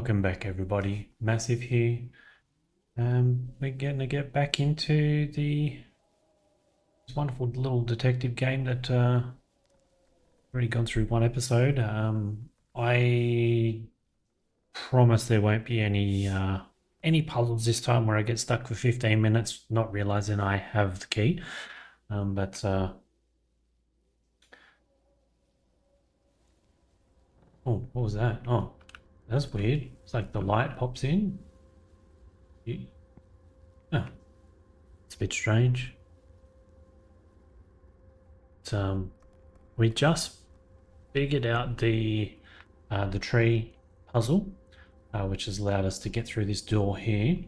Welcome back, everybody. Massive here. We're going to get back into this wonderful little detective game that already gone through one episode. I promise there won't be any puzzles this time where I get stuck for 15 minutes, not realizing I have the key. But oh, what was that? Oh, that's weird. It's like the light pops in. Oh, it's a bit strange. We just figured out the tree puzzle, which has allowed us to get through this door here.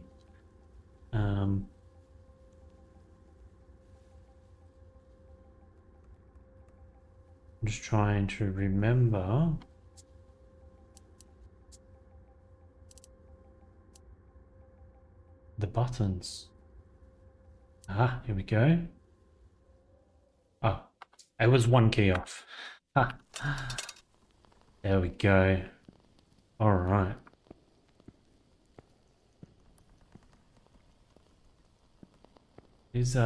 I'm just trying to remember. The buttons. Ah, here we go. Oh, it was one key off. Ah, there we go. All right. Is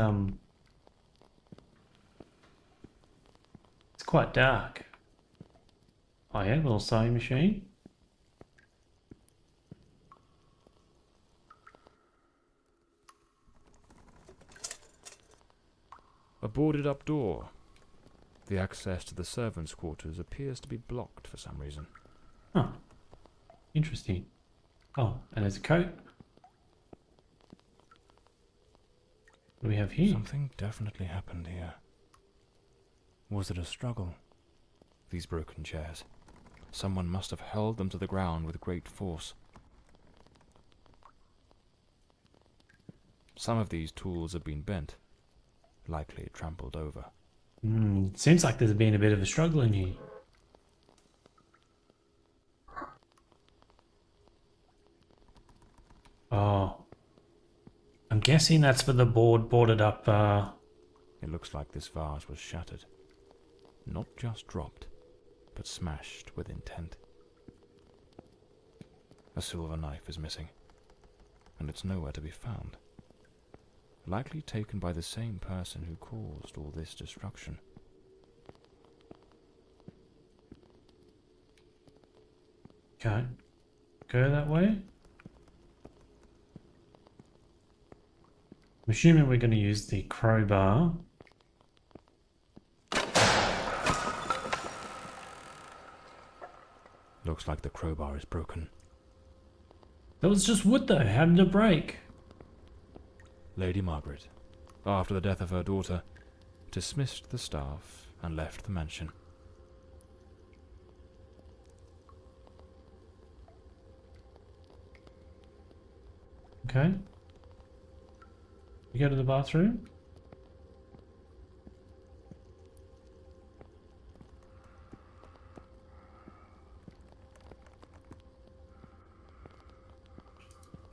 it's quite dark. Oh yeah, little sewing machine. A boarded up door. The access to the servants' quarters appears to be blocked for some reason. Huh. Interesting. Oh, and there's a coat. What do we have here? Something definitely happened here. Was it a struggle? These broken chairs. Someone must have held them to the ground with great force. Some of these tools have been bent, likely trampled over. Seems like there's been a bit of a struggle in here. Oh, I'm guessing that's for the boarded up. It looks like this vase was shattered. Not just dropped, but smashed with intent. A silver knife is missing, and it's nowhere to be found. Likely taken by the same person who caused all this destruction. Okay, go that way. I'm assuming we're going to use the crowbar. Looks like the crowbar is broken. That was just wood though, how did it break? Lady Margaret, after the death of her daughter, dismissed the staff and left the mansion. Okay. You go to the bathroom?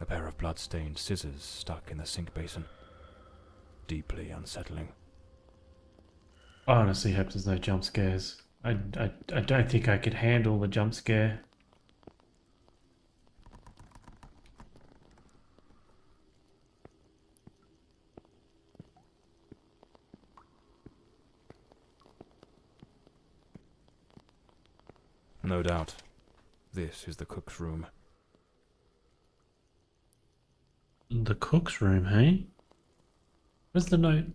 A pair of blood-stained scissors stuck in the sink basin. Deeply unsettling. I honestly hope there's no jump scares. I don't think I could handle the jump scare. No doubt. This is the cook's room. The cook's room, hey? Where's the note?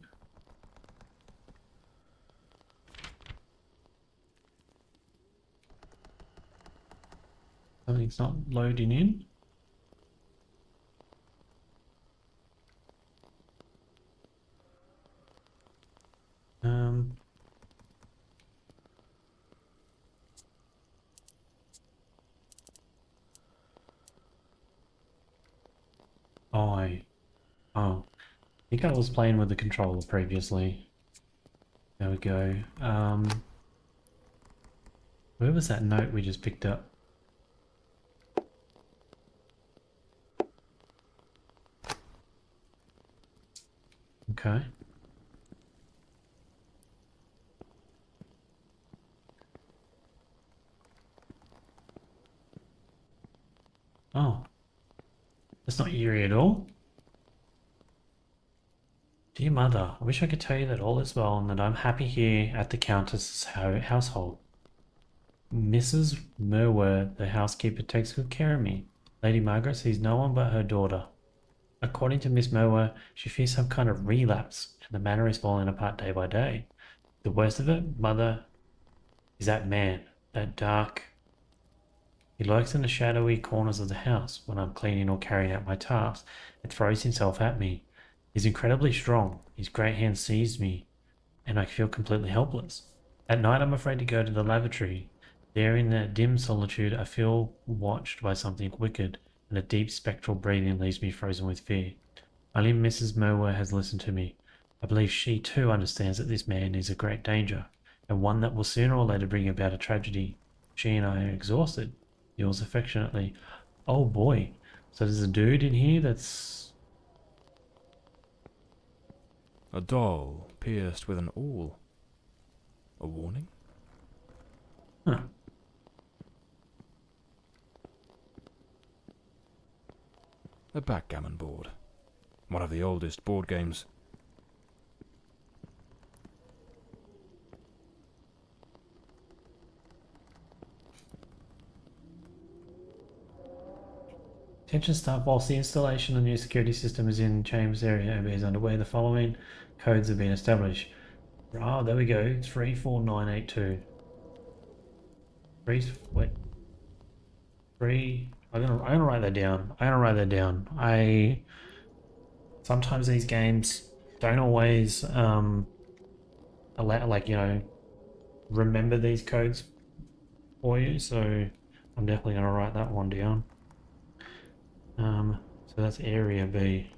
Something's not loading in. Um. Oh, I think I was playing with the controller previously. There we go. Where was that note we just picked up? Okay. Oh, that's not eerie at all. Dear mother, I wish I could tell you that all is well and that I'm happy here at the Countess's household. Mrs. Merwer, the housekeeper, takes good care of me. Lady Margaret sees no one but her daughter. According to Miss Merwer, she fears some kind of relapse, and the manor is falling apart day by day. The worst of it, mother, is that man, that dark. He lurks in the shadowy corners of the house when I'm cleaning or carrying out my tasks and throws himself at me. He's incredibly strong. His great hand seized me, and I feel completely helpless. At night, I'm afraid to go to the lavatory. There, in that dim solitude, I feel watched by something wicked, and a deep spectral breathing leaves me frozen with fear. Only Mrs. Merwer has listened to me. I believe she too understands that this man is a great danger, and one that will sooner or later bring about a tragedy. She and I are exhausted. Yours affectionately. Oh boy. So there's a dude in here that's... A doll pierced with an awl. A warning? Huh. A backgammon board. One of the oldest board games. Attention staff, whilst the installation of the new security system is in Chambers area and is underway, the following codes have been established. Oh, there we go. 34982. Wait. 3. I'm gonna write that down. Sometimes these games don't always allow, like, remember these codes for you, so I'm definitely gonna write that one down. So that's area B.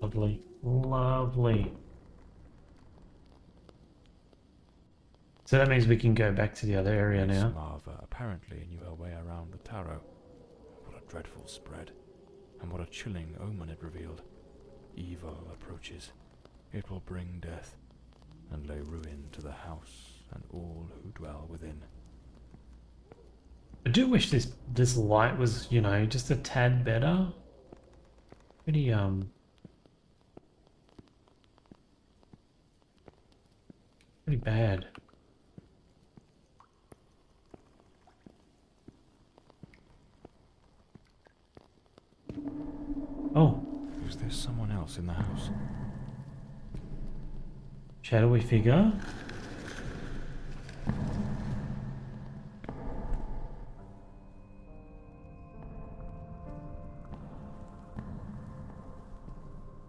Lovely. Lovely. So that means we can go back to the other area Miss now. Marver apparently knew her way around the tarot. What a dreadful spread, and what a chilling omen it revealed. Evil approaches. It will bring death, and lay ruin to the house and all who dwell within. I do wish this light was, just a tad better. Pretty pretty bad. Oh, Is there someone else in the house? shadowy figure.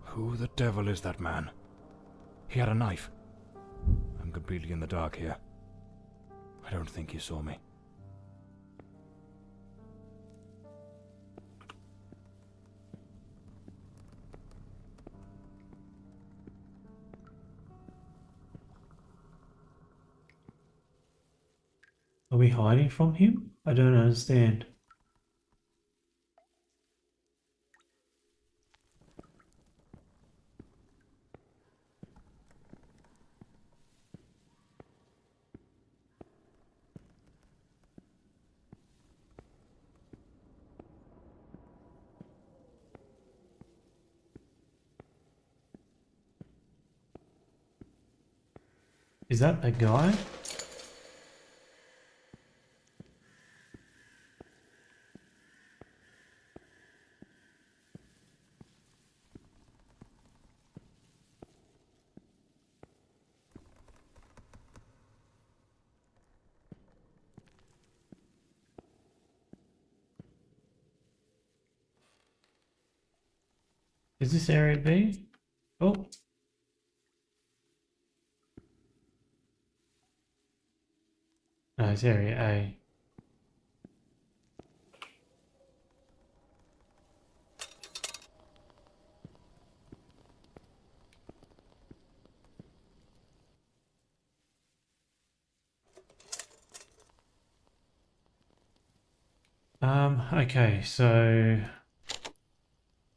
Who the devil is that man? He had a knife. I'm completely in the dark here. I don't think he saw me. Are we hiding from him? I don't understand. Is that a guy? Is this area B? Oh. No, it's area A. Okay, so...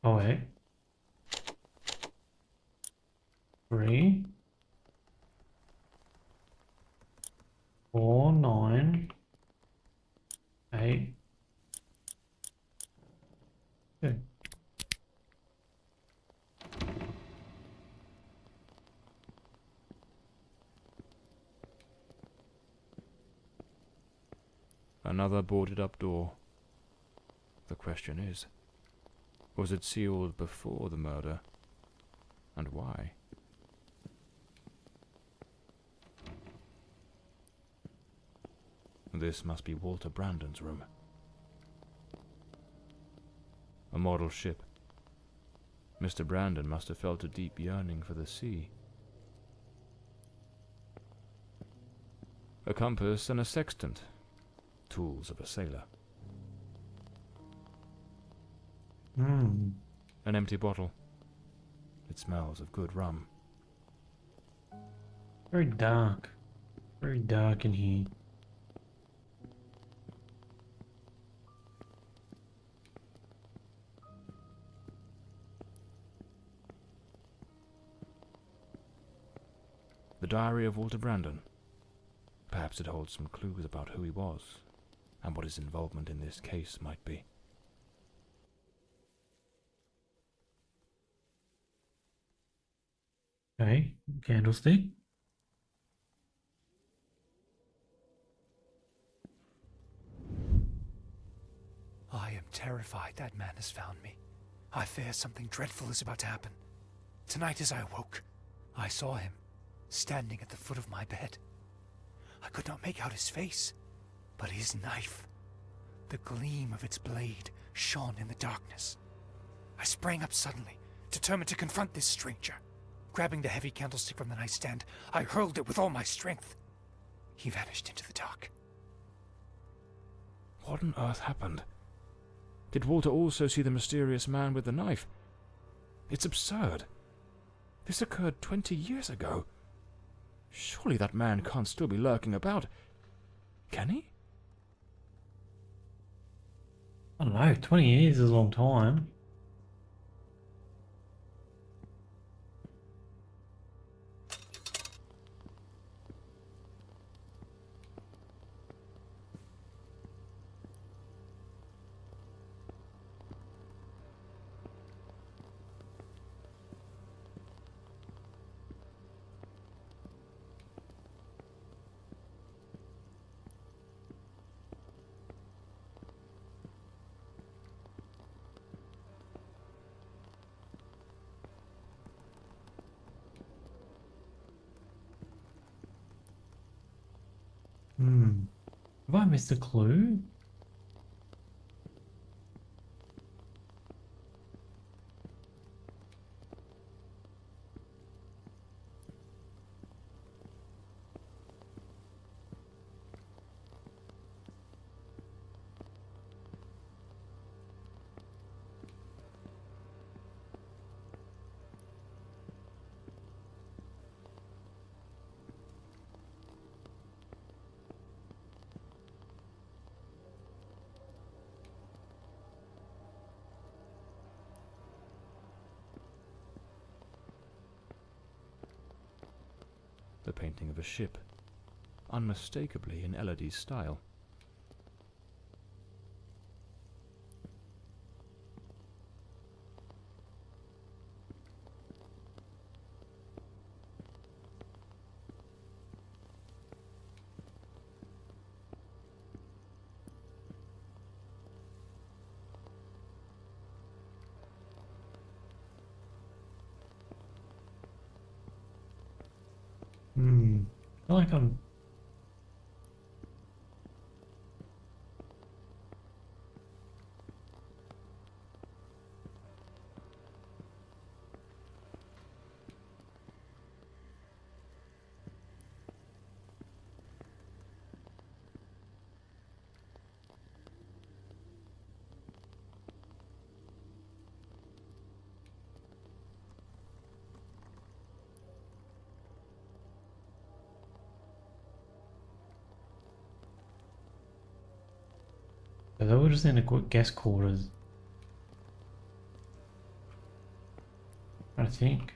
Oh, wait. 3, 4, 9, 8. Good. Another boarded up door. The question is, was it sealed before the murder? And why? This must be Walter Brandon's room. A model ship. Mr. Brandon must have felt a deep yearning for the sea. A compass and a sextant. Tools of a sailor. Hmm. An empty bottle. It smells of good rum. Very dark. Very dark in here. The diary of Walter Brandon. Perhaps it holds some clues about who he was, and what his involvement in this case might be. Okay, candlestick. I am terrified that man has found me. I fear something dreadful is about to happen. Tonight as I awoke, I saw him, standing at the foot of my bed. I could not make out his face, but his knife. The gleam of its blade shone in the darkness. I sprang up suddenly, determined to confront this stranger. Grabbing the heavy candlestick from the nightstand, I hurled it with all my strength. He vanished into the dark. What on earth happened? Did Walter also see the mysterious man with the knife? It's absurd. This occurred 20 years ago. Surely that man can't still be lurking about. Can he? I don't know, 20 years is a long time. Hmm. Have I missed a clue? The painting of a ship, unmistakably in Elodie's style. Hmm. I feel like I'm... They were just in a guest quarters. I think.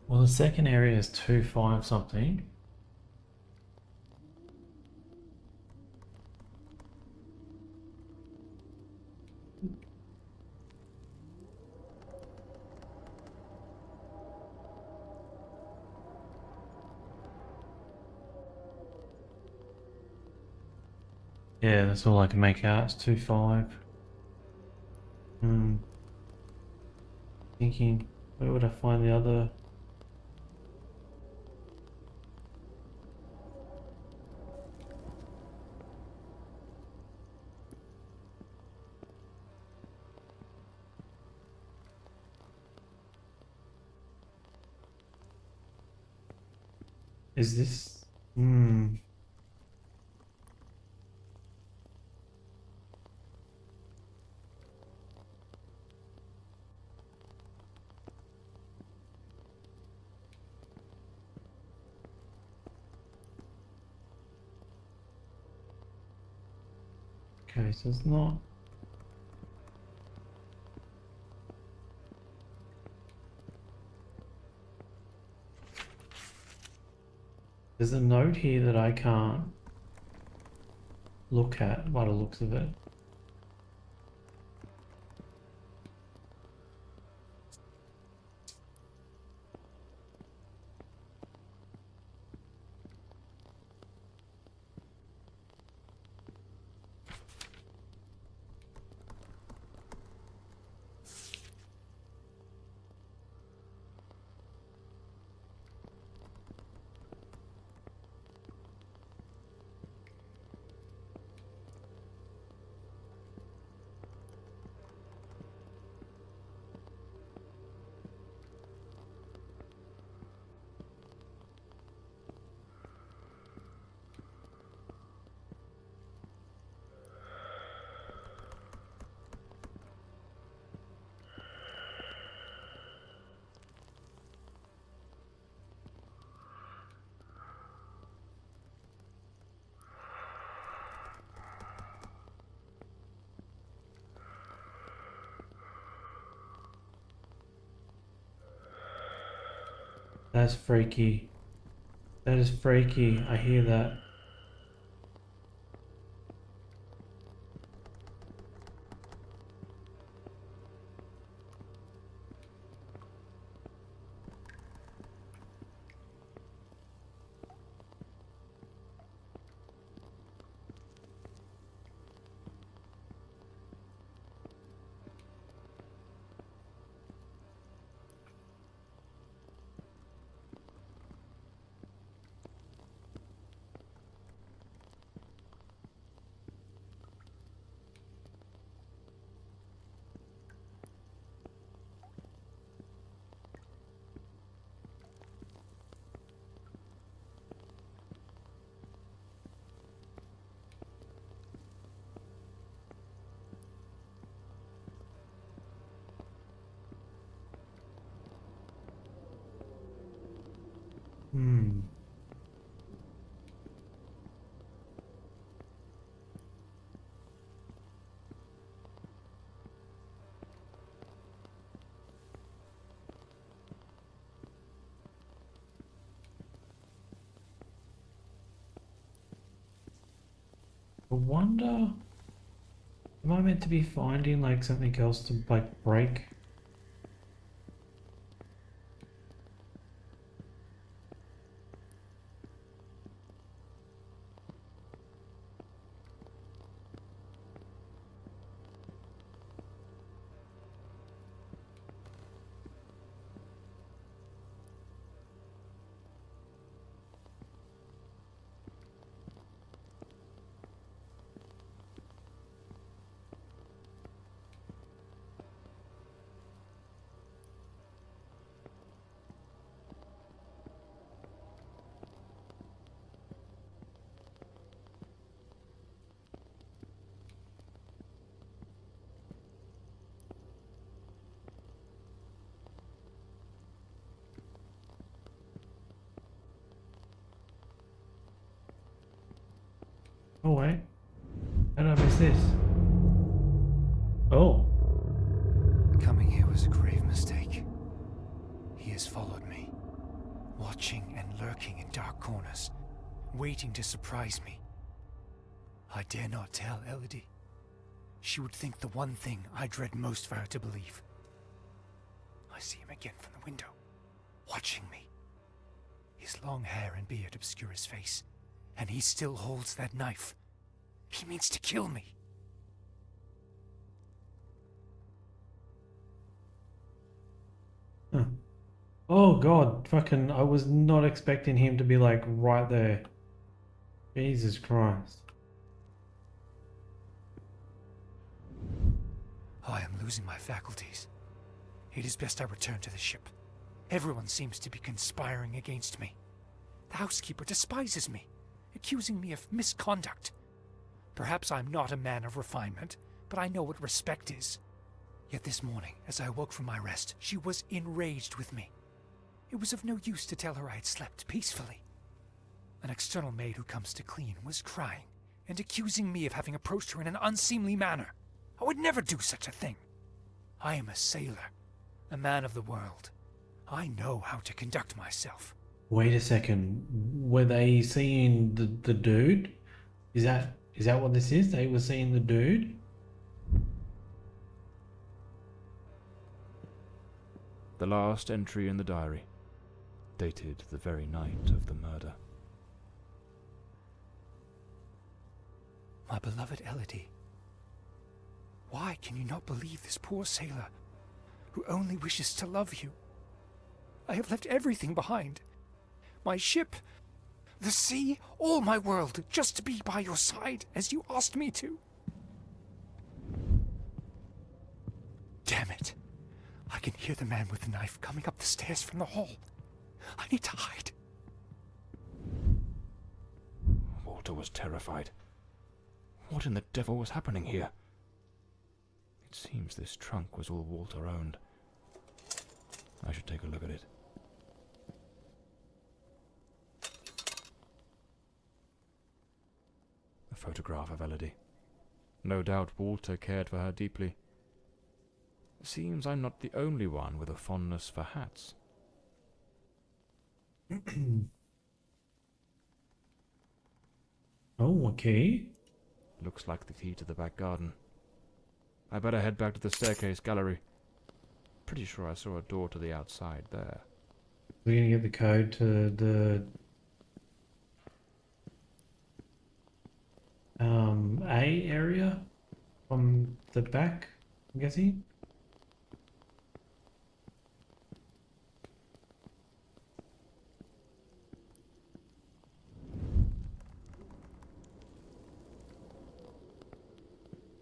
Well, the second area is 2-5 something. Yeah, that's all I can make out. It's 2-5. Thinking, where would I find the other? Is this? Okay, so it's not. There's a note here that I can't look at by the looks of it. That's freaky. That is freaky. I hear that. Hmm. I wonder, am I meant to be finding like something else to like break? Oh wait, how did I miss this? Oh, Coming here was a grave mistake. He has followed me. watching and lurking in dark corners, waiting to surprise me. I dare not tell Elodie. She would think the one thing I dread most for her to believe. I see him again from the window, watching me. His long hair and beard obscure his face, and he still holds that knife. He means to kill me. Huh. Oh god, fucking, I was not expecting him to be like right there. Jesus Christ. I am losing my faculties. It is best I return to the ship. Everyone seems to be conspiring against me. The housekeeper despises me, accusing me of misconduct. Perhaps I'm not a man of refinement, but I know what respect is. Yet this morning, as I awoke from my rest, she was enraged with me. It was of no use to tell her I had slept peacefully. An external maid who comes to clean was crying and accusing me of having approached her in an unseemly manner. I would never do such a thing. I am a sailor, a man of the world. I know how to conduct myself. Wait a second. Were they seeing the dude? Is that what this is? They were seeing the dude? The last entry in the diary, dated the very night of the murder. My beloved Elodie, why can you not believe this poor sailor who only wishes to love you? I have left everything behind. My ship, the sea, all my world, just to be by your side as you asked me to. Damn it. I can hear the man with the knife coming up the stairs from the hall. I need to hide. Walter was terrified. What in the devil was happening here? It seems this trunk was all Walter owned. I should take a look at it. A photograph of Elodie. No doubt Walter cared for her deeply. Seems I'm not the only one with a fondness for hats. Oh, okay. Looks like the key to the back garden. I better head back to the staircase gallery. Pretty sure I saw a door to the outside there. We're gonna get the code to the A area from the back, I'm guessing.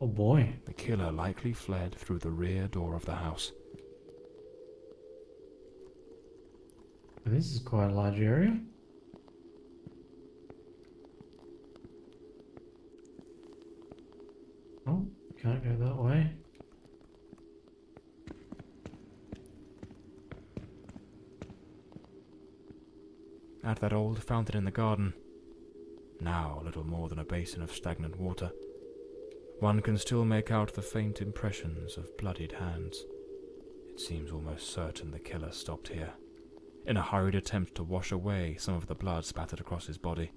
Oh boy. The killer likely fled through the rear door of the house. This is quite a large area. Oh, can't go that way. At that old fountain in the garden, now little more than a basin of stagnant water, one can still make out the faint impressions of bloodied hands. It seems almost certain the killer stopped here, in a hurried attempt to wash away some of the blood spattered across his body.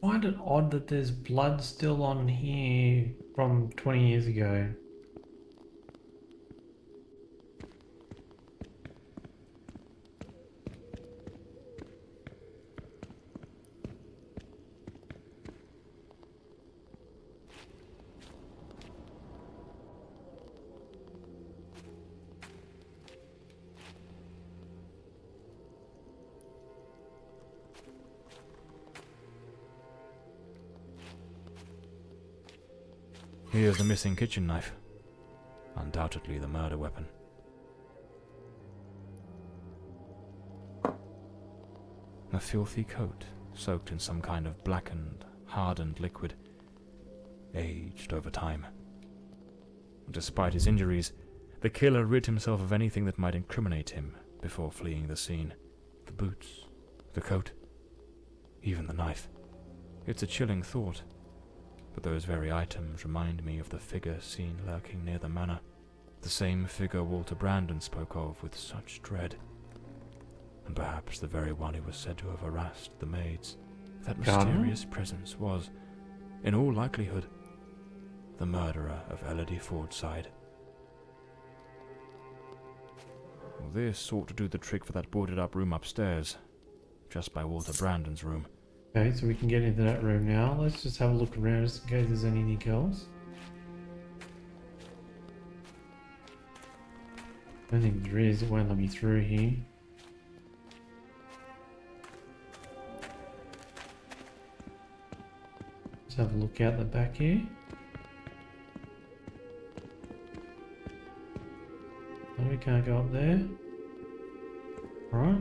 I find it odd that there's blood still on here from 20 years ago. Here's the missing kitchen knife. Undoubtedly the murder weapon. A filthy coat, soaked in some kind of blackened, hardened liquid, aged over time. Despite his injuries, the killer rid himself of anything that might incriminate him before fleeing the scene. The boots, the coat, even the knife. It's a chilling thought, but those very items remind me of the figure seen lurking near the manor. The same figure Walter Brandon spoke of with such dread. And perhaps the very one who was said to have harassed the maids. That mysterious presence was, in all likelihood, the murderer of Elodie Fordside. Well, this ought to do the trick for that boarded-up room upstairs, just by Walter Brandon's room. Okay, so we can get into that room now. Let's just have a look around just in case there's anything else. I don't think there is. It won't let me through here. Let's have a look out the back here. No, we can't go up there. Alright.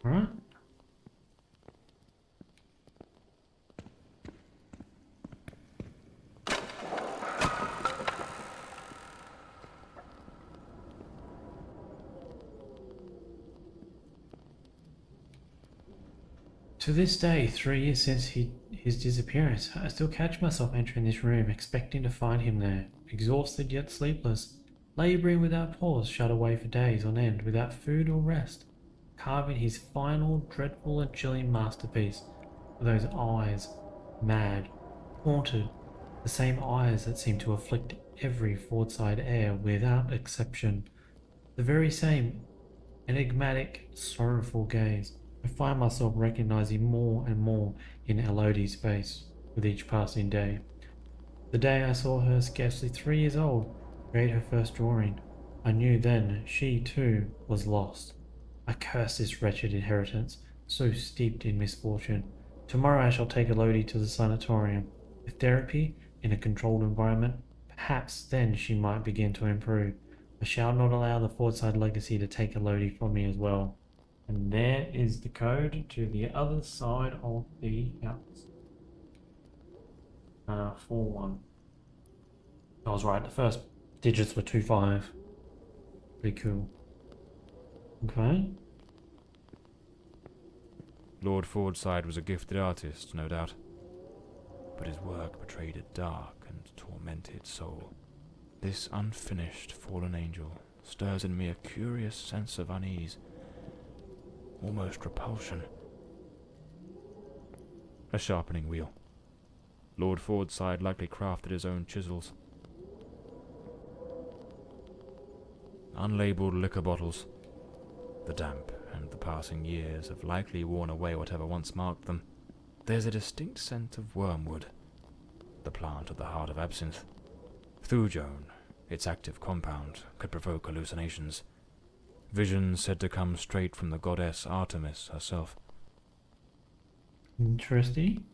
Alright. To this day, 3 years since his disappearance, I still catch myself entering this room, expecting to find him there, exhausted yet sleepless, labouring without pause, shut away for days on end, without food or rest, carving his final, dreadful and chilling masterpiece, with those eyes, mad, haunted, the same eyes that seem to afflict every Fordside heir without exception, the very same enigmatic, sorrowful gaze. I find myself recognizing more and more in Elodie's face with each passing day. The day I saw her, scarcely 3 years old, create her first drawing, I knew then she too was lost. I curse this wretched inheritance, so steeped in misfortune. Tomorrow I shall take Elodie to the sanatorium. With therapy, in a controlled environment, perhaps then she might begin to improve. I shall not allow the Fordside legacy to take Elodie from me as well. And there is the code to the other side of the house. 4-1. I was right, the first digits were 2-5. Pretty cool. Okay. Lord Fordside was a gifted artist, no doubt, but his work betrayed a dark and tormented soul. This unfinished fallen angel stirs in me a curious sense of unease, almost repulsion. A sharpening wheel. Lord Fordside likely crafted his own chisels. Unlabeled liquor bottles. The damp and the passing years have likely worn away whatever once marked them. There's a distinct scent of wormwood, the plant at the heart of absinthe. Thujone, its active compound, could provoke hallucinations. Visions said to come straight from the goddess Artemis herself. Interesting.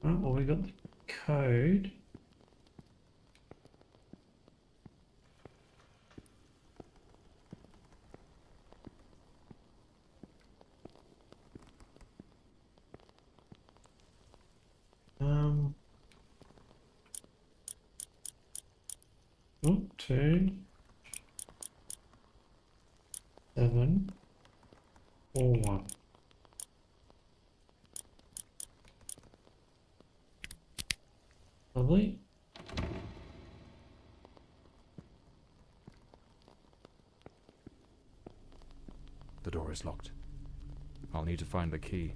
Right, well, we got the code. Oh, 2, 7, 4, 1. Lovely. The door is locked. I'll need to find the key.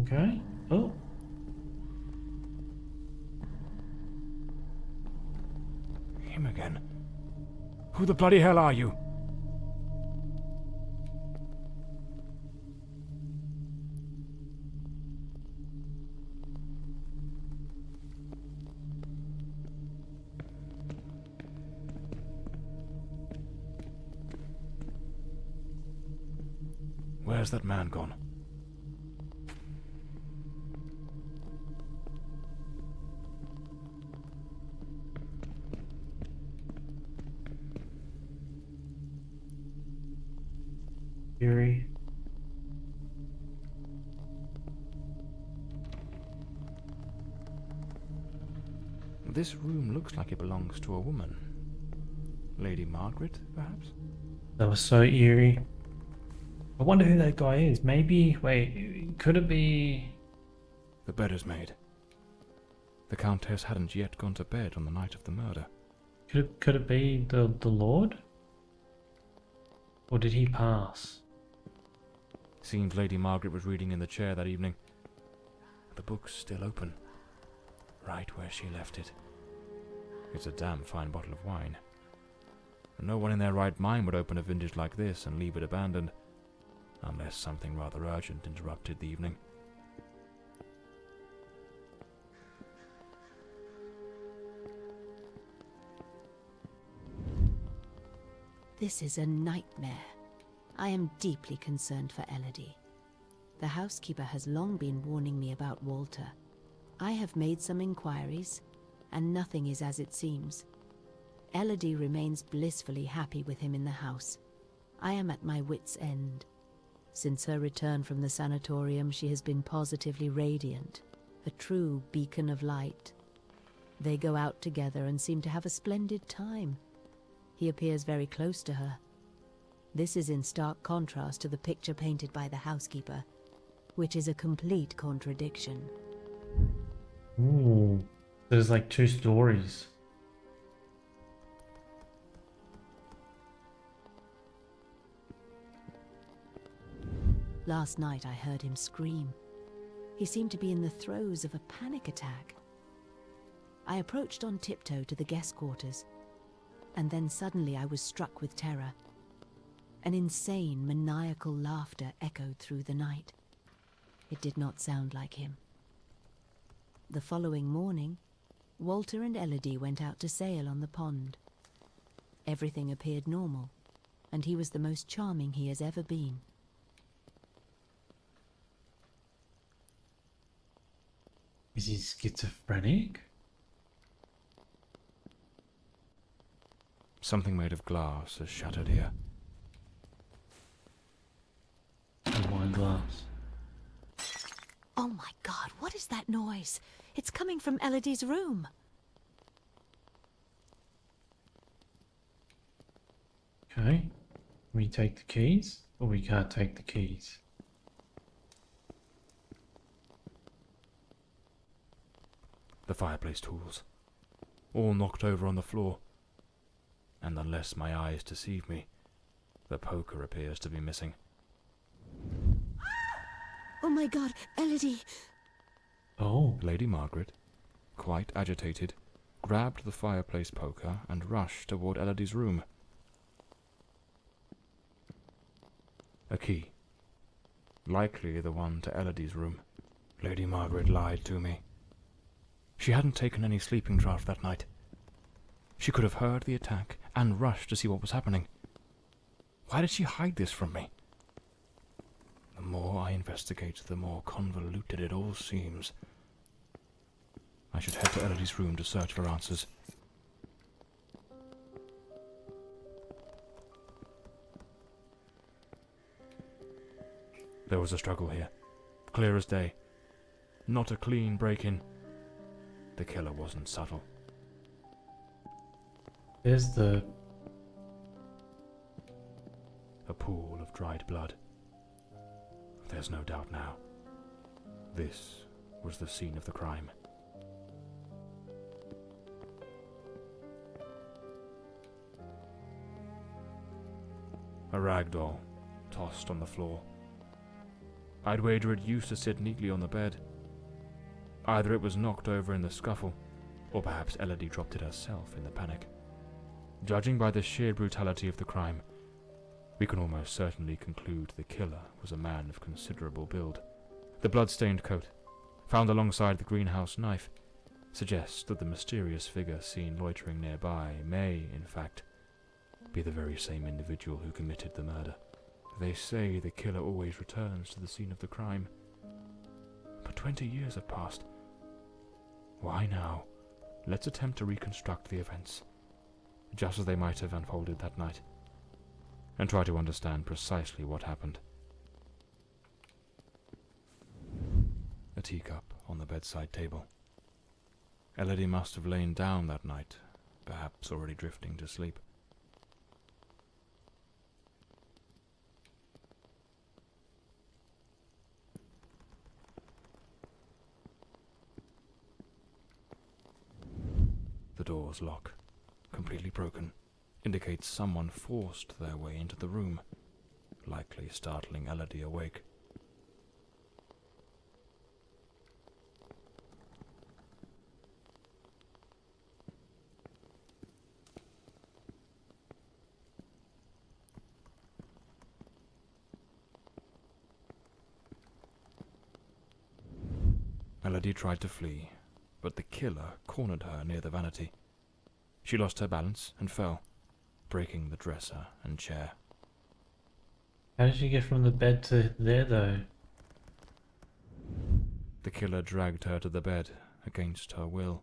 Okay. Oh. Him again. Who the bloody hell are you? Where's that man gone? Fury. This room looks like it belongs to a woman. Lady Margaret, perhaps? That was so eerie. I wonder who that guy is. Maybe, wait, could it be... The bed is made. The Countess hadn't yet gone to bed on the night of the murder. Could it be the Lord? Or did he pass? Seems Lady Margaret was reading in the chair that evening. The book's still open, right where she left it. It's a damn fine bottle of wine. No one in their right mind would open a vintage like this and leave it abandoned, unless something rather urgent interrupted the evening. This is a nightmare. I am deeply concerned for Elodie. The housekeeper has long been warning me about Walter. I have made some inquiries, and nothing is as it seems. Elodie remains blissfully happy with him in the house. I am at my wit's end. Since her return from the sanatorium, she has been positively radiant, a true beacon of light. They go out together and seem to have a splendid time. He appears very close to her. This is in stark contrast to the picture painted by the housekeeper, which is a complete contradiction. Ooh, there's like two stories. Last night I heard him scream. He seemed to be in the throes of a panic attack. I approached on tiptoe to the guest quarters, and then suddenly I was struck with terror. An insane, maniacal laughter echoed through the night. It did not sound like him. The following morning, Walter and Elodie went out to sail on the pond. Everything appeared normal, and he was the most charming he has ever been. Is he schizophrenic? Something made of glass has shattered here. A wine glass. Oh my God, what is that noise? It's coming from Elodie's room. Okay. We take the keys, or we can't take the keys. The fireplace tools, all knocked over on the floor. And unless my eyes deceive me, the poker appears to be missing. Oh my God, Elodie! Oh. Lady Margaret, quite agitated, grabbed the fireplace poker and rushed toward Elodie's room. A key. Likely the one to Elodie's room. Lady Margaret lied to me. She hadn't taken any sleeping draught that night. She could have heard the attack and rushed to see what was happening. Why did she hide this from me? The more I investigate, the more convoluted it all seems. I should head to Elodie's room to search for answers. There was a struggle here, clear as day. Not a clean break-in. The killer wasn't subtle. There's the... A pool of dried blood. There's no doubt now. This was the scene of the crime. A rag doll, tossed on the floor. I'd wager it used to sit neatly on the bed. Either it was knocked over in the scuffle, or perhaps Elodie dropped it herself in the panic. Judging by the sheer brutality of the crime, we can almost certainly conclude the killer was a man of considerable build. The blood-stained coat, found alongside the greenhouse knife, suggests that the mysterious figure seen loitering nearby may, in fact, be the very same individual who committed the murder. They say the killer always returns to the scene of the crime. But 20 years have passed. Why now? Let's attempt to reconstruct the events, just as they might have unfolded that night, and try to understand precisely what happened. A teacup on the bedside table. Elodie must have lain down that night, perhaps already drifting to sleep. The door's lock, completely broken, indicates someone forced their way into the room, likely startling Elodie awake. Elodie tried to flee, but the killer cornered her near the vanity. She lost her balance and fell, breaking the dresser and chair. How did you get from the bed to there, though? The killer dragged her to the bed against her will.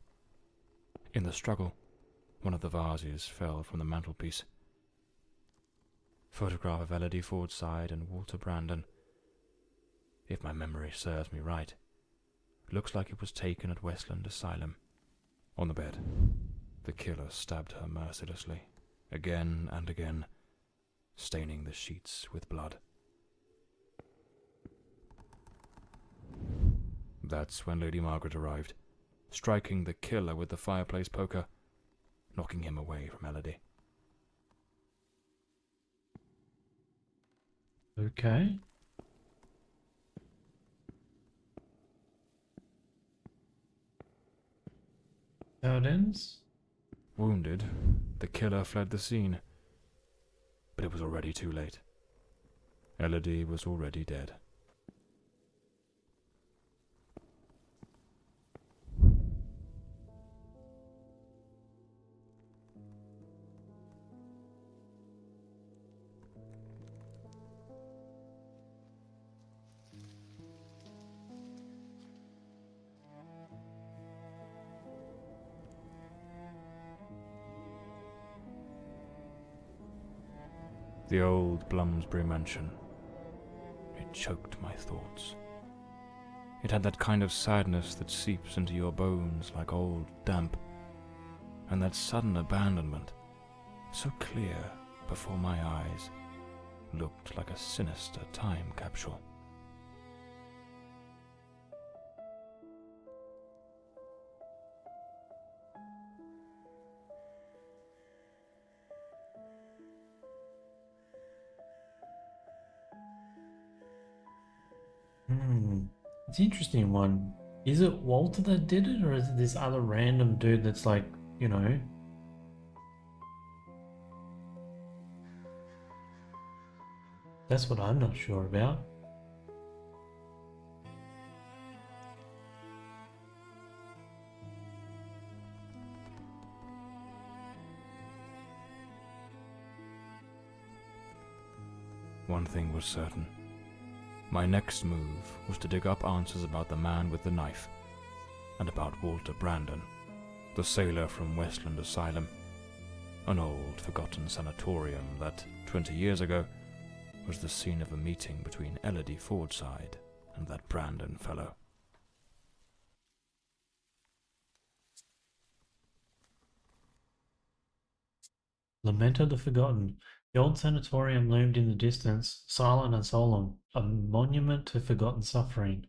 In the struggle, one of the vases fell from the mantelpiece. Photograph of Elodie Fordside and Walter Brandon. If my memory serves me right, looks like it was taken at Westland Asylum. On the bed, the killer stabbed her mercilessly, again and again, staining the sheets with blood. That's when Lady Margaret arrived, striking the killer with the fireplace poker, knocking him away from Elodie. Okay. How it ends? Wounded, the killer fled the scene, but it was already too late. Elodie was already dead. The old Bloomsbury mansion. It choked my thoughts. It had that kind of sadness that seeps into your bones like old damp, and that sudden abandonment, so clear before my eyes, looked like a sinister time capsule. It's an interesting one. Is it Walter that did it, or is it this other random dude that's like, you know? That's what I'm not sure about. One thing was certain. My next move was to dig up answers about the man with the knife, and about Walter Brandon, the sailor from Westland Asylum, an old forgotten sanatorium that, 20 years ago, was the scene of a meeting between Elodie Fordside and that Brandon fellow. Lament of the Forgotten. The old sanatorium loomed in the distance, silent and solemn, a monument to forgotten suffering.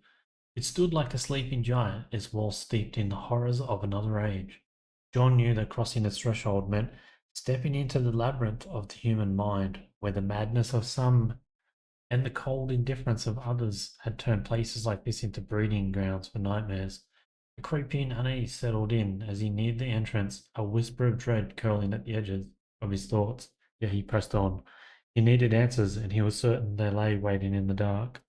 It stood like a sleeping giant, its walls steeped in the horrors of another age. John knew that crossing its threshold meant stepping into the labyrinth of the human mind, where the madness of some and the cold indifference of others had turned places like this into breeding grounds for nightmares. A creeping unease settled in as he neared the entrance, a whisper of dread curling at the edges of his thoughts. Yet he pressed on. He needed answers, and he was certain they lay waiting in the dark.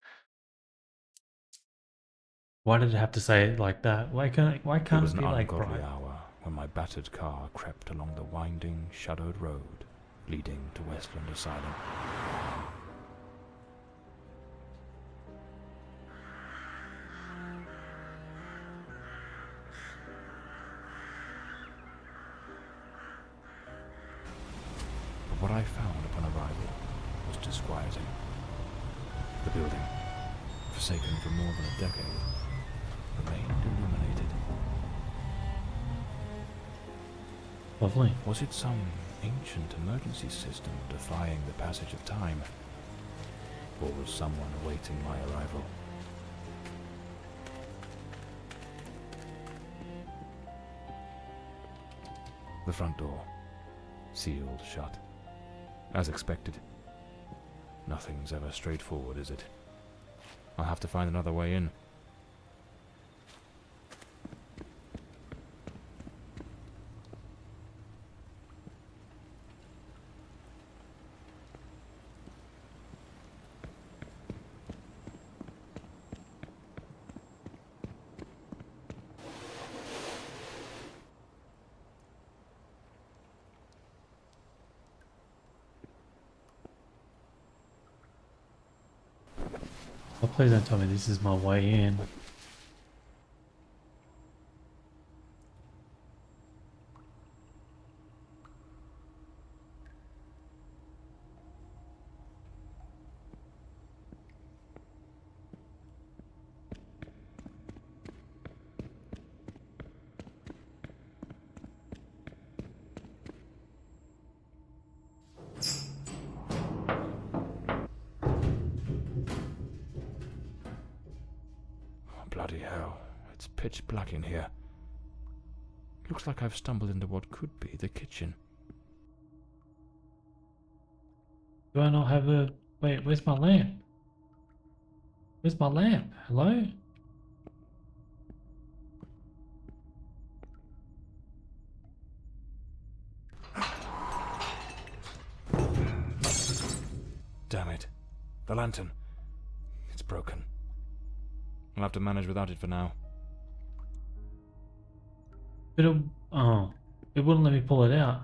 Why did it have to say it like that? Why can't It was it an be like ungodly bright? hour when my battered car crept along the winding, shadowed road leading to Westland Asylum. But what I found upon arrival was disquieting. The building, forsaken for more than a decade, remained illuminated. Lovely. Was it some ancient emergency system defying the passage of time? Or was someone awaiting my arrival? The front door, sealed shut. As expected. Nothing's ever straightforward, is it? I'll have to find another way in. Oh, please don't tell me this is my way in. Bloody hell, it's pitch black in here. Looks like I've stumbled into what could be the kitchen. Do I not have a... Wait, where's my lamp? Where's my lamp? Hello? Damn it. The lantern. It's broken. I'll have to manage without it for now. But it... Oh. It wouldn't let me pull it out.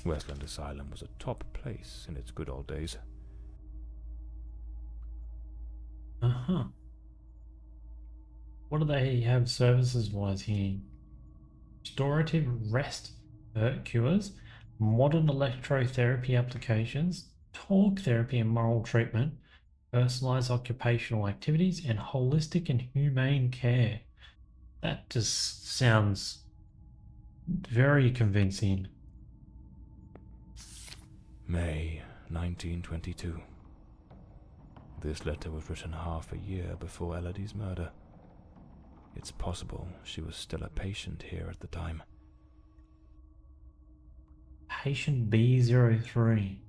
Westland Asylum was a top place in its good old days. Uh-huh. What do they have services-wise here? Restorative rest cures, modern electrotherapy applications, talk therapy and moral treatment, personalized occupational activities, and holistic and humane care. That just sounds very convincing. May 1922. This letter was written half a year before Elodie's murder. It's possible she was still a patient here at the time. Patient B03.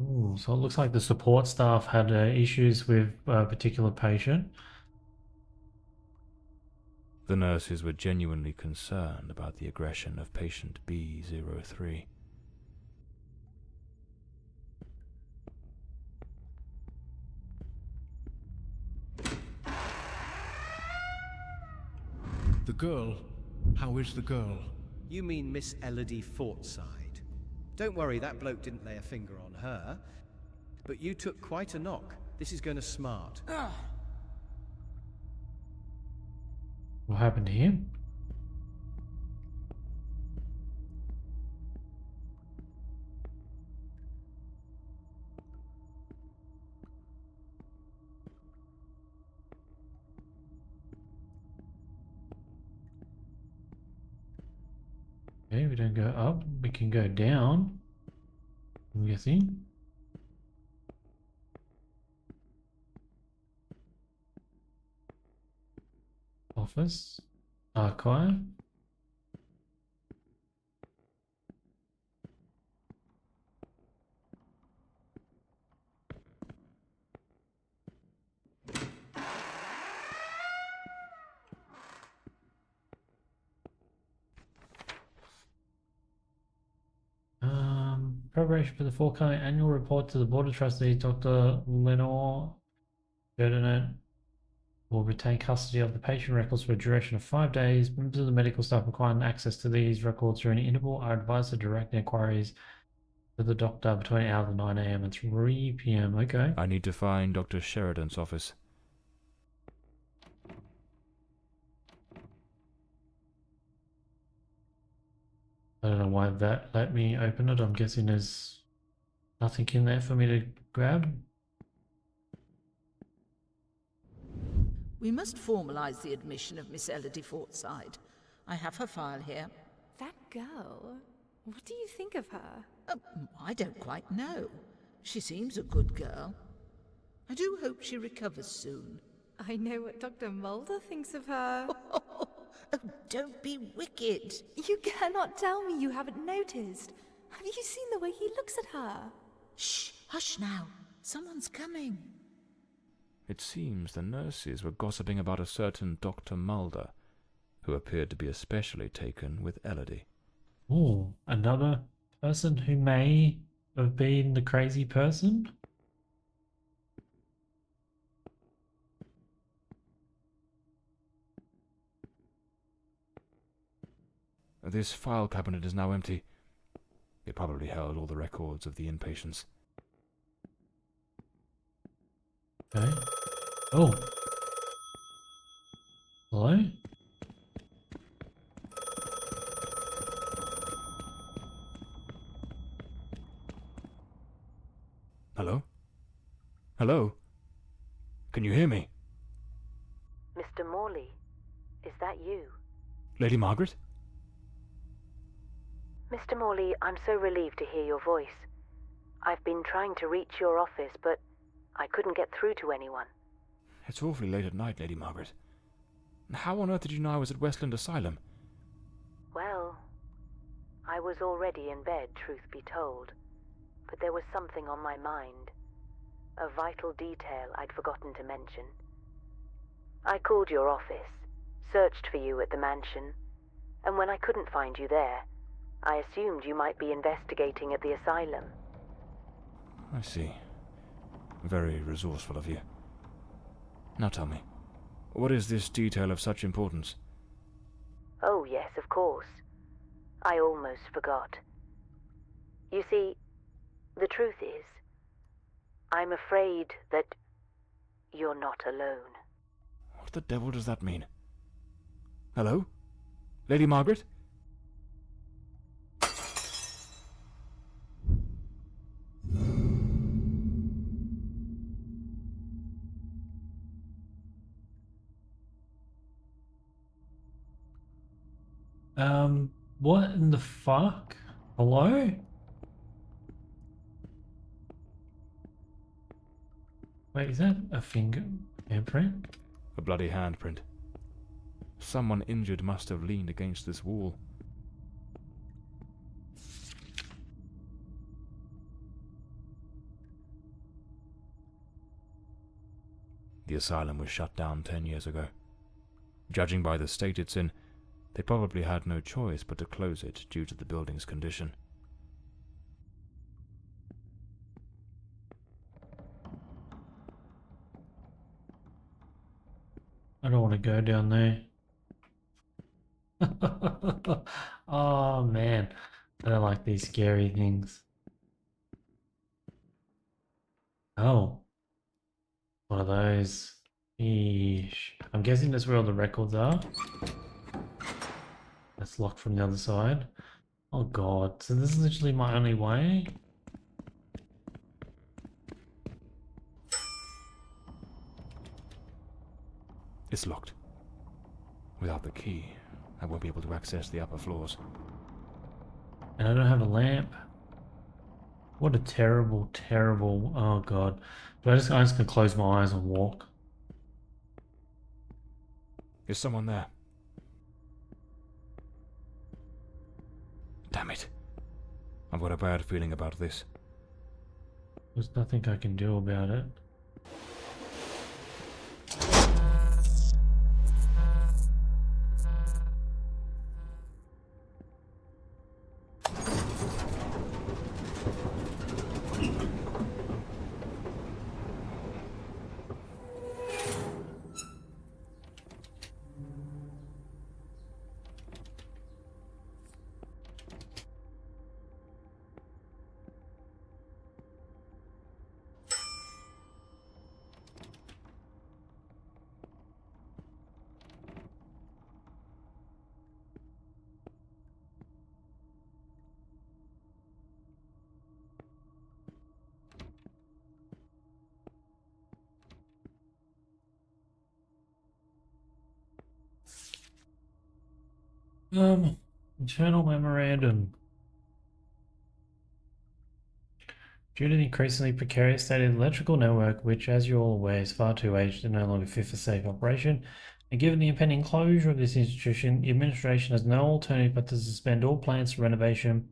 Ooh, so it looks like the support staff had issues with a particular patient. The nurses were genuinely concerned about the aggression of patient B03. The girl? How is the girl? You mean Miss Elodie Fortside? Don't worry, that bloke didn't lay a finger on her. But you took quite a knock. This is going to smart. What happened to him? Okay, we don't go up, we can go down, I'm guessing. Office, archive. preparation for the forthcoming annual report to the Board of Trustees, Dr. Lenore Ferdinand will retain custody of the patient records for a duration of 5 days. Members of the medical staff requiring access to these records during an interval are advised to direct inquiries to the doctor between hours of 9 a.m. and 3 p.m. Okay. I need to find Dr. Sheridan's office. I don't know why that let me open it. I'm guessing there's nothing in there for me to grab. We must formalize the admission of Miss Elodie Fortside. I have her file here. That girl? What do you think of her? I don't quite know. She seems a good girl. I do hope she recovers soon. I know what Dr. Mulder thinks of her. Oh, don't be wicked. You cannot tell me you haven't noticed. Have you seen the way he looks at her? Shh, hush now. Someone's coming. It seems the nurses were gossiping about a certain Dr. Mulder, who appeared to be especially taken with Elodie. Oh, another person who may have been the crazy person? This file cabinet is now empty. It probably held all the records of the inpatients. Okay. Oh. Hello? Hello? Hello? Can you hear me? Mr. Morley, is that you? Lady Margaret? Mr. Morley, I'm so relieved to hear your voice. I've been trying to reach your office, but I couldn't get through to anyone. It's awfully late at night, Lady Margaret. How on earth did you know I was at Westland Asylum? Well, I was already in bed, truth be told, but there was something on my mind. A vital detail I'd forgotten to mention. I called your office, searched for you at the mansion, and when I couldn't find you there, I assumed you might be investigating at the asylum. I see. Very resourceful of you. Now tell me, what is this detail of such importance? Oh, yes, of course. I almost forgot. You see, the truth is, I'm afraid that you're not alone. What the devil does that mean? Hello? Lady Margaret? What in the fuck? Hello? Wait, is that a handprint? A bloody handprint. Someone injured must have leaned against this wall. The asylum was shut down 10 years ago. Judging by the state it's in, they probably had no choice but to close it due to the building's condition. I don't want to go down there. Oh man, I don't like these scary things. Oh, one of those. Eesh. I'm guessing that's where all the records are. That's locked from the other side. Oh god, so this is literally my only way? It's locked. Without the key, I won't be able to access the upper floors. And I don't have a lamp. What a terrible, terrible... Oh god. I'm just gonna close my eyes and walk. Is someone there? Damn it. I've got a bad feeling about this. There's nothing I can do about it. Internal memorandum. Due to the increasingly precarious state of the electrical network, which, as you're all aware, is far too aged and no longer fit for safe operation, and given the impending closure of this institution, the administration has no alternative but to suspend all plans for renovation.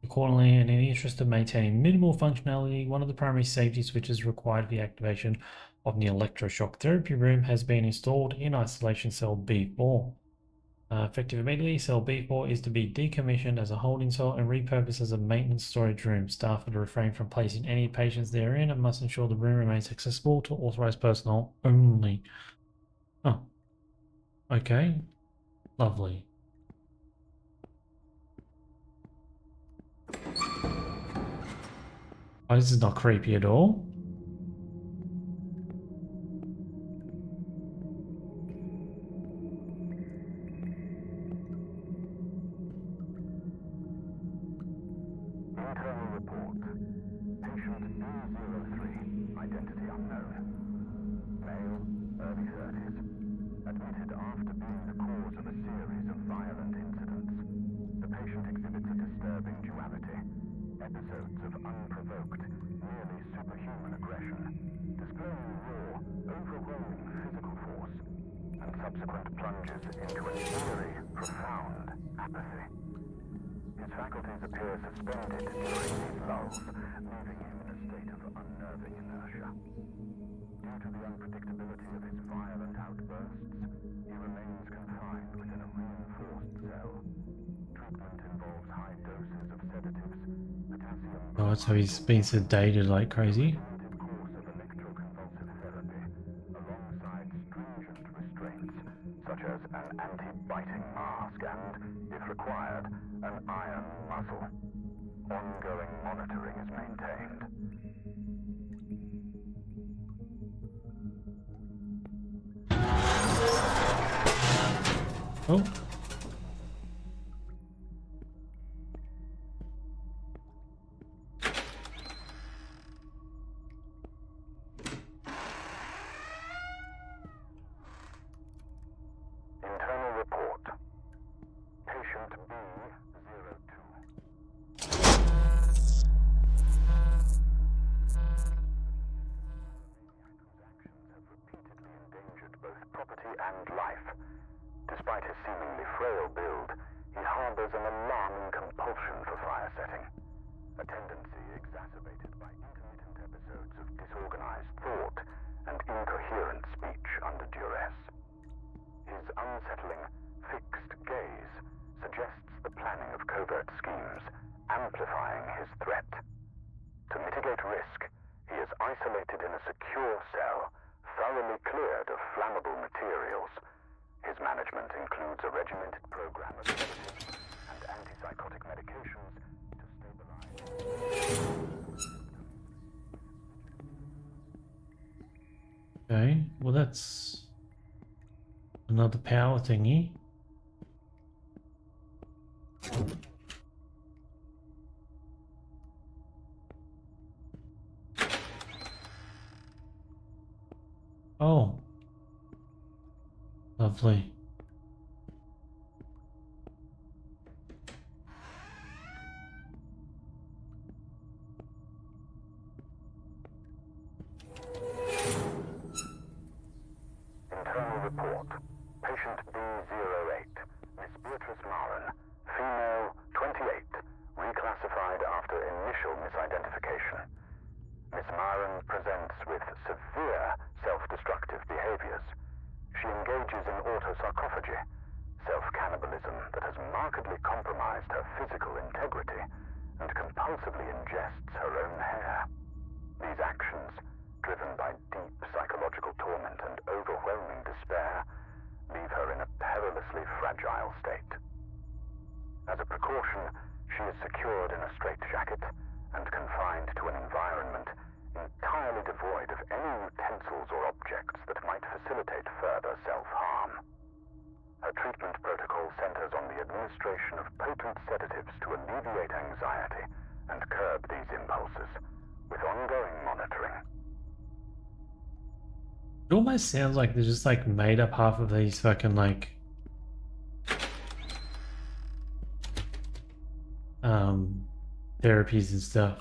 Accordingly, and in the interest of maintaining minimal functionality, one of the primary safety switches required for the activation of the electroshock therapy room has been installed in isolation cell B4. Effective immediately, cell B4 is to be decommissioned as a holding cell and repurposed as a maintenance storage room. Staff are to refrain from placing any patients therein and must ensure the room remains accessible to authorized personnel only. Oh. Okay. Lovely. Oh, this is not creepy at all. Internal report. Patient B03, identity unknown. Male, early 30s. Admitted after being the cause of a series of violent incidents. The patient exhibits a disturbing duality. Episodes of unprovoked, nearly superhuman aggression, displaying raw, overwhelming physical force, and subsequent plunges into an eerie, profound apathy. His faculties appear suspended during these lulls, leaving him in a state of unnerving inertia. Due to the unpredictability of his violent outbursts, he remains confined within a reinforced cell. Treatment involves high doses of sedatives, potassium Oh, so he's being sedated like crazy. course of electroconvulsive therapy, alongside stringent restraints, such as an anti-biting mask and, if required, an iron muzzle. Ongoing monitoring is maintained. Oh. Internal report. Patient B02. Actions have repeatedly endangered both property and life. Despite his seemingly frail build, he harbors an alarming compulsion for fire setting, a tendency exacerbated by intermittent episodes of disorganized thought and incoherent speech under duress. His unsettling, fixed gaze suggests the planning of covert schemes, amplifying his threat. To mitigate risk, he is isolated in a secure cell, thoroughly cleared of flammable materials. His management includes a regimented program of sedatives and antipsychotic medications to stabilize. Okay, well that's another power thingy. Oh. Lovely. Internal report. Patient B08, Miss Beatrice Marin, female, 28, reclassified after initial misidentification. Miss Marin presents with severe self-destructive behaviors. She engages in autosarcophagy, self-cannibalism that has markedly compromised her physical integrity, and compulsively ingests her own hair. These actions, driven by deep psychological torment and overwhelming despair, leave her in a perilously fragile state. As a precaution, she is secured in a straitjacket and confined to an environment entirely devoid of any utensils or objects that might facilitate further self-harm. Her treatment protocol centers on the administration of potent sedatives to alleviate anxiety and curb these impulses, with ongoing monitoring. It almost sounds like they just like made up half of these fucking like therapies and stuff.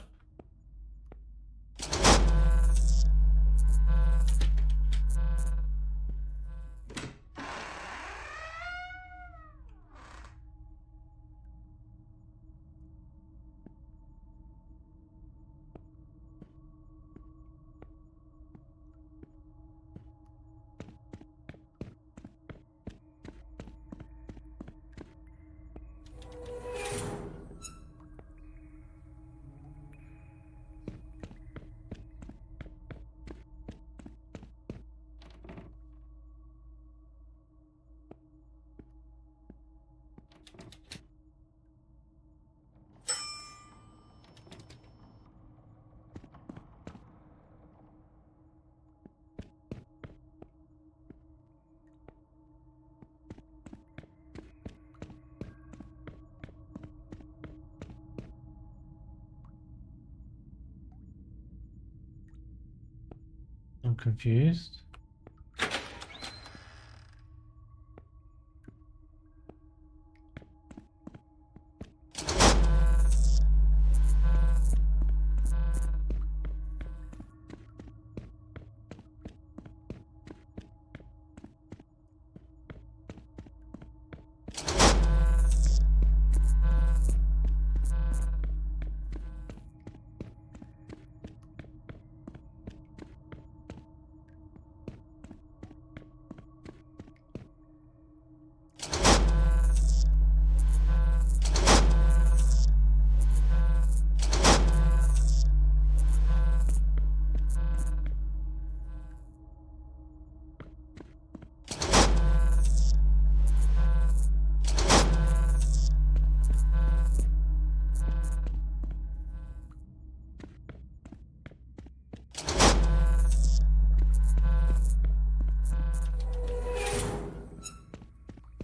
I'm confused.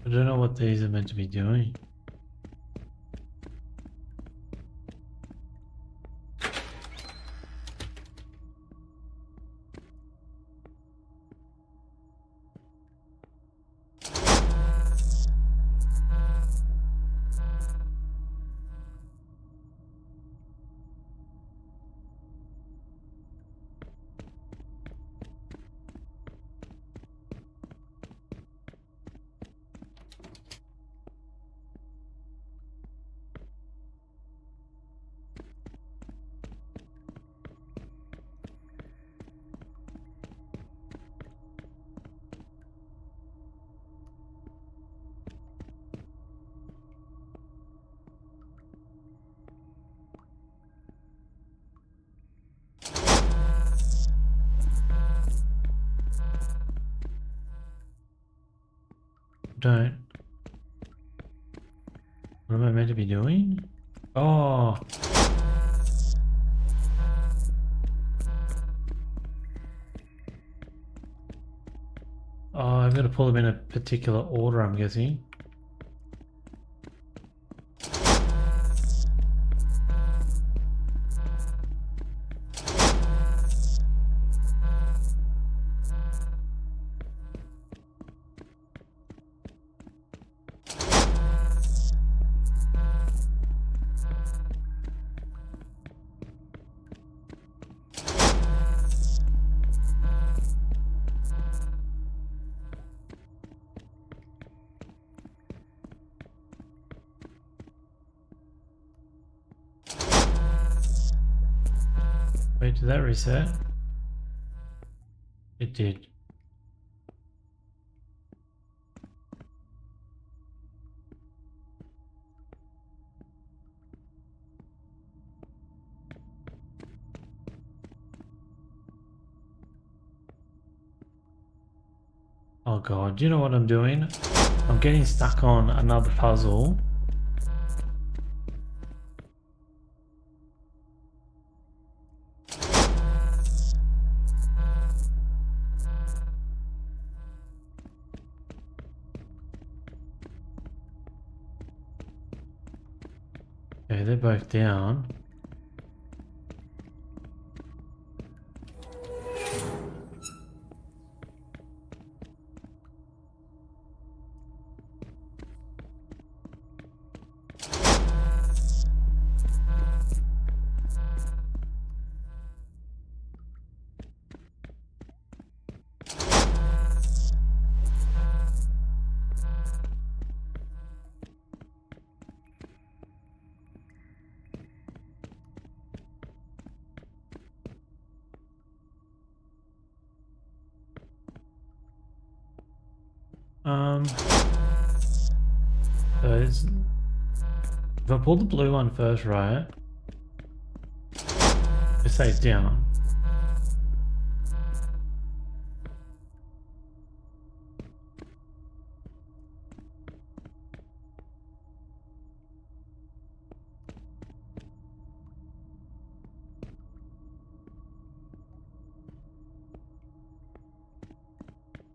I don't know what these are meant to be doing. Don't. What am I meant to be doing? Oh. Oh, I've got to pull them in a particular order, I'm guessing. Wait, did that reset? It did. Oh god, do you know what I'm doing? I'm getting stuck on another puzzle. Okay, they're both down. So it's, if I pull the blue one first, right? It stays down.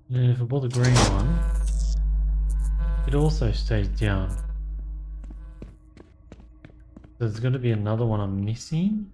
And then if I pull the green one, it also stays down. So there's got to be another one I'm missing.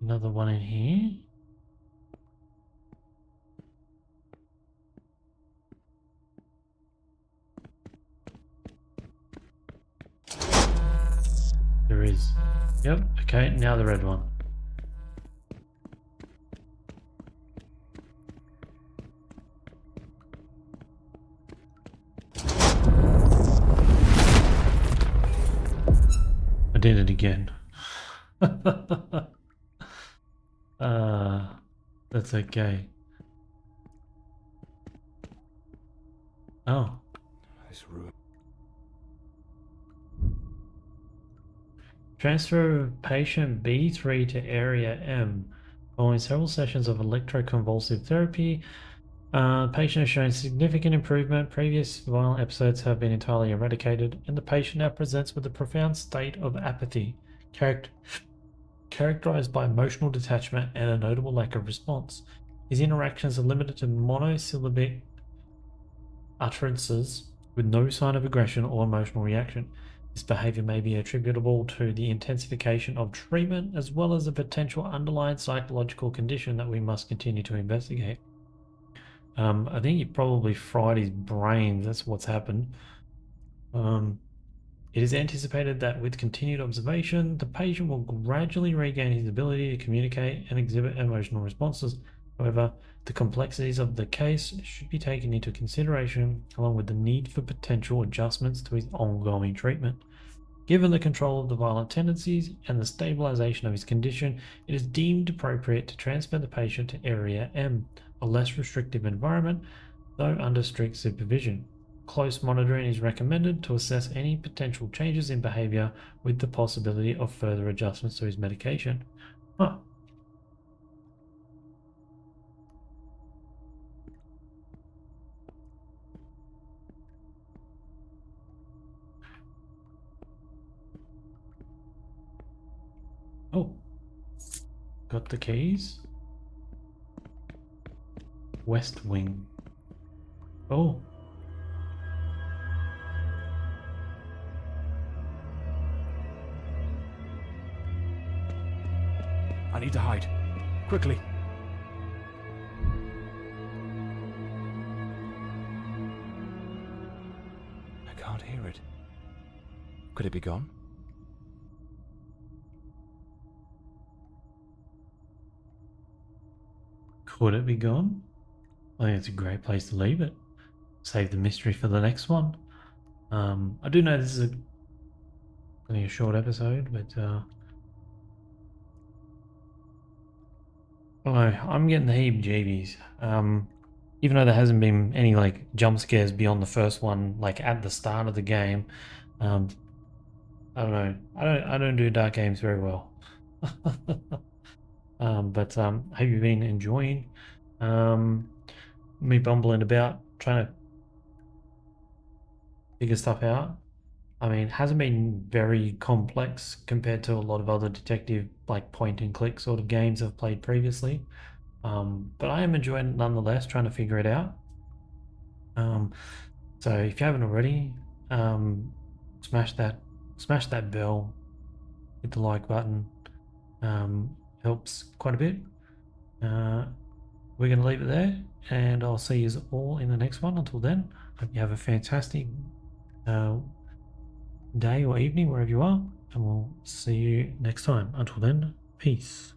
Another one in here. There is. Yep, okay, now the red one. I did it again. That's okay. Oh. This room. Transfer patient B3 to area M. Following several sessions of electroconvulsive therapy, patient has shown significant improvement. Previous violent episodes have been entirely eradicated, and the patient now presents with a profound state of apathy, characterized by emotional detachment and a notable lack of response. His interactions are limited to monosyllabic utterances with no sign of aggression or emotional reaction. This behavior may be attributable to the intensification of treatment as well as a potential underlying psychological condition that we must continue to investigate. I think he probably fried his brain. That's what's happened. It is anticipated that with continued observation, the patient will gradually regain his ability to communicate and exhibit emotional responses. However, the complexities of the case should be taken into consideration, along with the need for potential adjustments to his ongoing treatment. Given the control of the violent tendencies and the stabilization of his condition, it is deemed appropriate to transfer the patient to Area M, a less restrictive environment, though under strict supervision. Close monitoring is recommended to assess any potential changes in behavior with the possibility of further adjustments to his medication. Huh. Oh, got the keys. West Wing. Oh. I need to hide. Quickly. I can't hear it. Could it be gone? Could it be gone? I think it's a great place to leave it. Save the mystery for the next one. I do know this is only a short episode, but oh, I'm getting the heebie-jeebies. Even though there hasn't been any like jump scares beyond the first one, like at the start of the game. I don't know. I don't do dark games very well. But hope you've been enjoying me bumbling about trying to figure stuff out. I mean, it hasn't been very complex compared to a lot of other detective, like point and click sort of games I've played previously. But I am enjoying it nonetheless, trying to figure it out. So if you haven't already, smash that bell, hit the like button, helps quite a bit. We're going to leave it there, and I'll see you all in the next one. Until then, hope you have a fantastic day or evening wherever you are, and we'll see you next time. Until then, peace.